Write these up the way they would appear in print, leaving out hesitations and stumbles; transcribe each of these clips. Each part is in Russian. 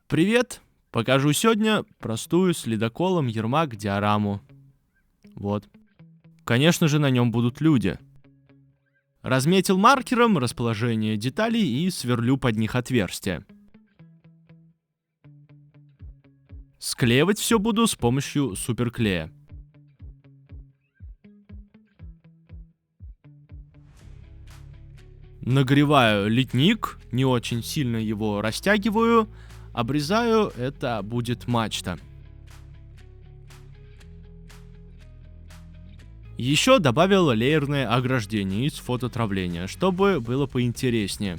Привет! Покажу сегодня простую с ледоколом Ермак диораму. Вот. Конечно же, на нем будут люди. Разметил маркером расположение деталей и сверлю под них отверстия. Склеивать все буду с помощью суперклея. Нагреваю литник, не очень сильно его растягиваю. Обрезаю, это будет мачта. Еще добавил леерное ограждение из фототравления, чтобы было поинтереснее.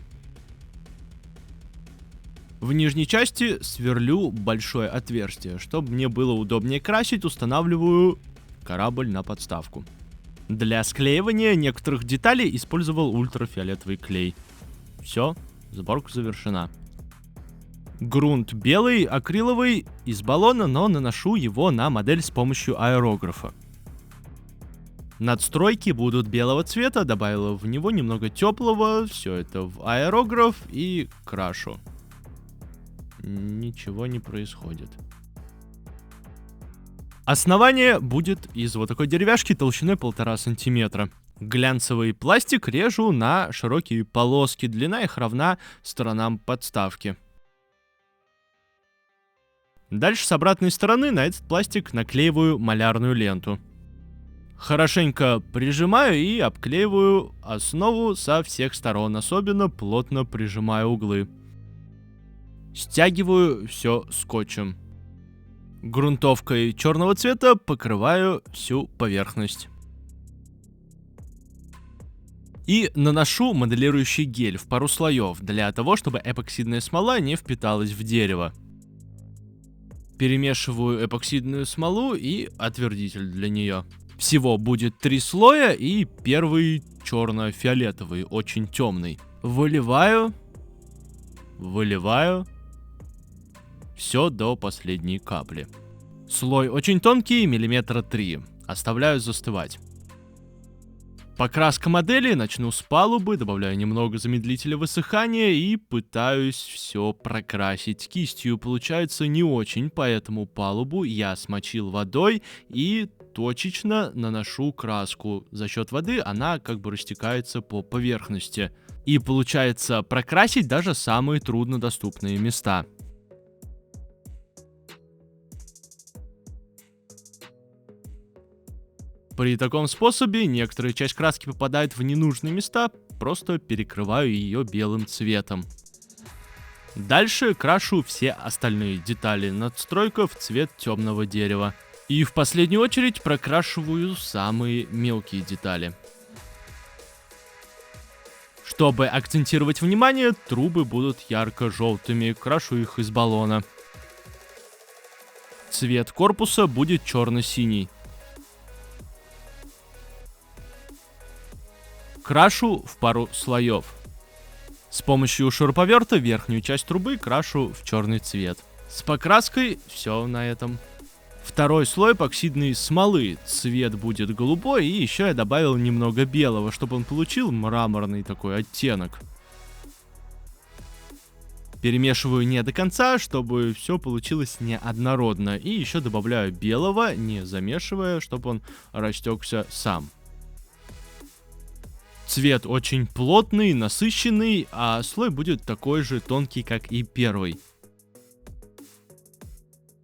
В нижней части сверлю большое отверстие. Чтобы мне было удобнее красить, устанавливаю корабль на подставку. Для склеивания некоторых деталей использовал ультрафиолетовый клей. Все, сборка завершена. Грунт белый, акриловый, из баллона, но наношу его на модель с помощью аэрографа. Надстройки будут белого цвета, добавила в него немного теплого, все это в аэрограф и крашу. Ничего не происходит. Основание будет из вот такой деревяшки толщиной 1,5 сантиметра. Глянцевый пластик режу на широкие полоски, длина их равна сторонам подставки. Дальше с обратной стороны на этот пластик наклеиваю малярную ленту. Хорошенько прижимаю и обклеиваю основу со всех сторон, особенно плотно прижимаю углы. Стягиваю все скотчем. Грунтовкой черного цвета покрываю всю поверхность. И наношу моделирующий гель в пару слоев, для того, чтобы эпоксидная смола не впиталась в дерево. Перемешиваю эпоксидную смолу и отвердитель для нее. Всего будет 3 слоя, и первый черно-фиолетовый, очень темный. Выливаю. Все до последней капли. Слой очень тонкий, 3 миллиметра. Оставляю застывать. Покраска модели начну с палубы, добавляю немного замедлителя высыхания и пытаюсь все прокрасить. Кистью получается не очень, поэтому палубу я смочил водой и точечно наношу краску. За счет воды она как бы растекается по поверхности. И получается прокрасить даже самые труднодоступные места. При таком способе некоторая часть краски попадает в ненужные места, просто перекрываю ее белым цветом. Дальше крашу все остальные детали надстройка в цвет темного дерева. И в последнюю очередь прокрашиваю самые мелкие детали. Чтобы акцентировать внимание, трубы будут ярко-желтыми, крашу их из баллона. Цвет корпуса будет черно-синий. Крашу в пару слоев. С помощью шуруповерта верхнюю часть трубы крашу в черный цвет. С покраской все на этом. Второй слой эпоксидной смолы. Цвет будет голубой, и еще я добавил немного белого, чтобы он получил мраморный такой оттенок. Перемешиваю не до конца, чтобы все получилось неоднородно. И еще добавляю белого, не замешивая, чтобы он растекся сам. Цвет очень плотный, насыщенный, а слой будет такой же тонкий, как и первый.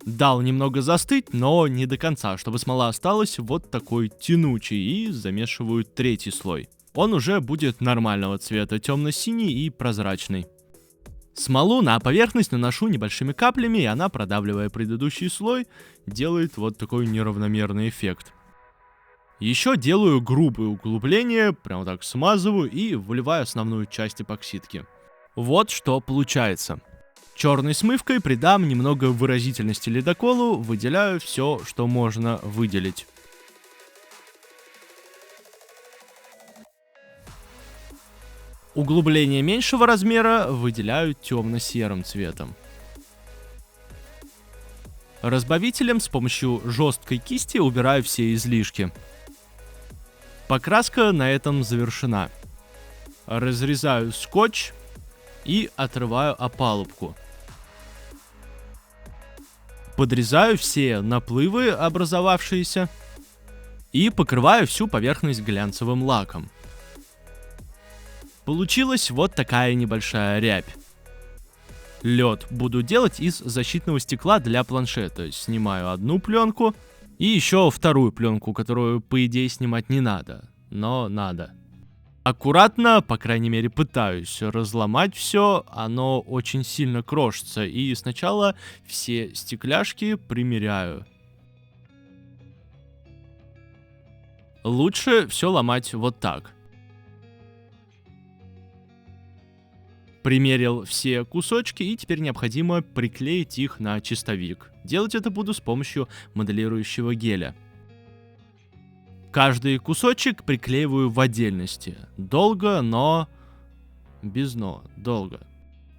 Дал немного застыть, но не до конца, чтобы смола осталась вот такой тянучей, и замешиваю третий слой. Он уже будет нормального цвета, темно-синий и прозрачный. Смолу на поверхность наношу небольшими каплями, и она, продавливая предыдущий слой, делает вот такой неравномерный эффект. Еще делаю грубые углубления, прям так смазываю и выливаю основную часть эпоксидки. Вот что получается. Черной смывкой придам немного выразительности ледоколу, выделяю все, что можно выделить. Углубление меньшего размера выделяю темно-серым цветом. Разбавителем с помощью жесткой кисти убираю все излишки. Покраска на этом завершена. Разрезаю скотч и отрываю опалубку. Подрезаю все наплывы, образовавшиеся, и покрываю всю поверхность глянцевым лаком. Получилась вот такая небольшая рябь. Лед буду делать из защитного стекла для планшета. Снимаю одну пленку и еще вторую пленку, которую, по идее, снимать не надо, но надо. Аккуратно, по крайней мере, пытаюсь разломать все, оно очень сильно крошится, и сначала все стекляшки примеряю. Лучше все ломать вот так. Примерил все кусочки, и теперь необходимо приклеить их на чистовик. Делать это буду с помощью моделирующего геля. Каждый кусочек приклеиваю в отдельности. Долго, но... долго.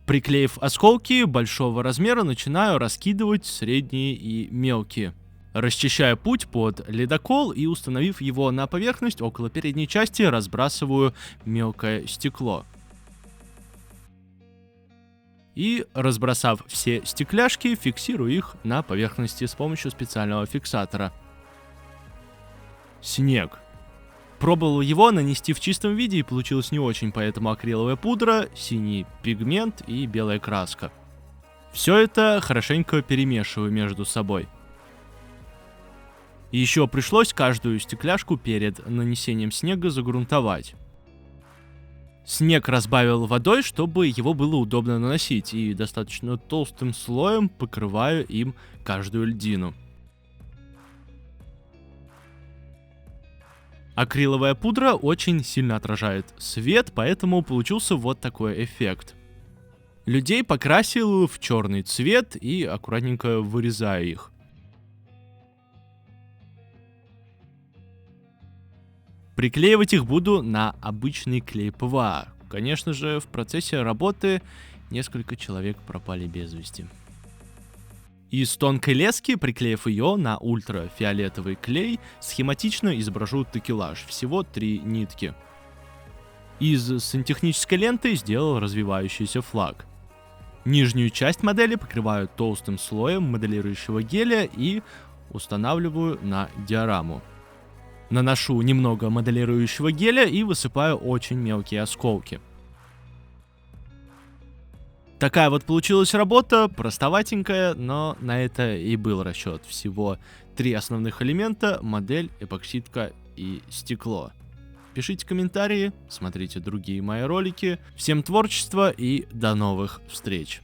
Приклеив осколки большого размера, начинаю раскидывать средние и мелкие. Расчищаю путь под ледокол и, установив его на поверхность, около передней части разбрасываю мелкое стекло. И, разбросав все стекляшки, фиксирую их на поверхности с помощью специального фиксатора. Снег. Пробовал его нанести в чистом виде и получилось не очень, поэтому акриловая пудра, синий пигмент и белая краска. Все это хорошенько перемешиваю между собой. Еще пришлось каждую стекляшку перед нанесением снега загрунтовать. Снег разбавил водой, чтобы его было удобно наносить, и достаточно толстым слоем покрываю им каждую льдину. Акриловая пудра очень сильно отражает свет, поэтому получился вот такой эффект. Людей покрасил в черный цвет и аккуратненько вырезаю их. Приклеивать их буду на обычный клей ПВА. Конечно же, в процессе работы несколько человек пропали без вести. Из тонкой лески, приклеив ее на ультрафиолетовый клей, схематично изображу такелаж, всего 3 нитки. Из сантехнической ленты сделал развивающийся флаг. Нижнюю часть модели покрываю толстым слоем моделирующего геля и устанавливаю на диораму. Наношу немного моделирующего геля и высыпаю очень мелкие осколки. Такая вот получилась работа, простоватенькая, но на это и был расчет. Всего 3 основных элемента: модель, эпоксидка и стекло. Пишите комментарии, смотрите другие мои ролики. Всем творчества и до новых встреч!